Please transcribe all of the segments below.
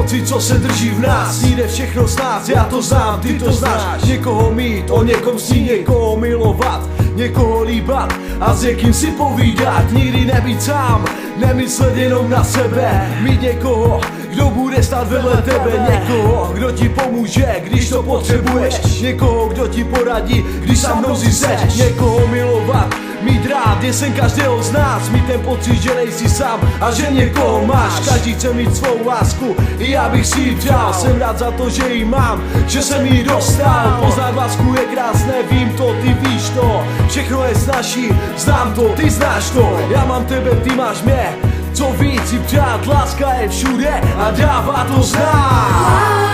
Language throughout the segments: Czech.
pocit, co se drží v nás. Jde všechno z nás, já to znám, ty to znáš. Někoho mít, o někom snít, někoho milovat, někoho líbat a s někým si povídat. Nikdy nebýt sám, nemyslet jenom na sebe. Mít někoho, kdo bude stát vedle tebe. Někoho, kdo ti pomůže, když to potřebuješ. Někoho, kdo ti poradí, když sa mnou seš. Někoho milovat, mít rád je sen každého z nás. Mít ten pocit, že nejsi sám a že někoho máš. Každý chce mít svou lásku, i já bych si ji přál. Jsem rád za to, že ji mám, že jsem ji dostal. Poznat lásku je krásné, vím to, ty víš to. Všechno je snaží, znám to, ty znáš to. Já mám tebe, ty máš mě. Co víc si přát, láska je všude a dává to znát.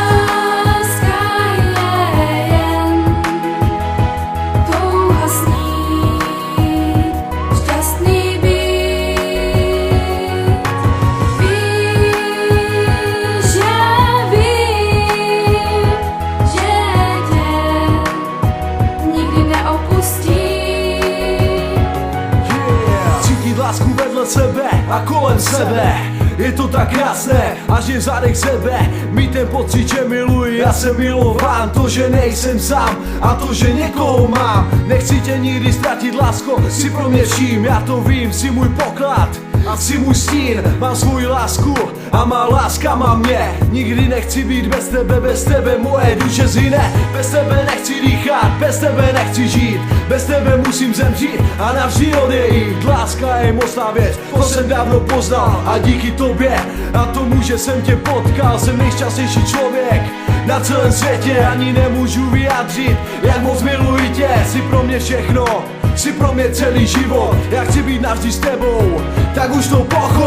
Lásku vedle sebe a kolem sebe. Je to tak krásné, až je zadek sebe. Mít ten pocit, že miluji, já jsem milován. To, že nejsem sám a to, že někoho mám. Nechci tě nikdy ztratit, lásko, si pro mě vším. Já to vím, si můj poklad a si můj stín. Mám svou lásku a má láska má mě. Nikdy nechci být bez tebe moje duše zhyne. Bez tebe nechci dýchat, bez tebe nechci žít. Bez tebe musím zemřít a navždy odejít. Láska je mocná věc, to jsem dávno poznal. A díky tobě a tomu, že jsem tě potkal, jsem nejšťastnější člověk na celém světě. Ani nemůžu vyjádřit, jak moc miluji tě. Jsi pro mě všechno, jsi pro mě celý život. Já chci být navždy s tebou, tak už to pochop.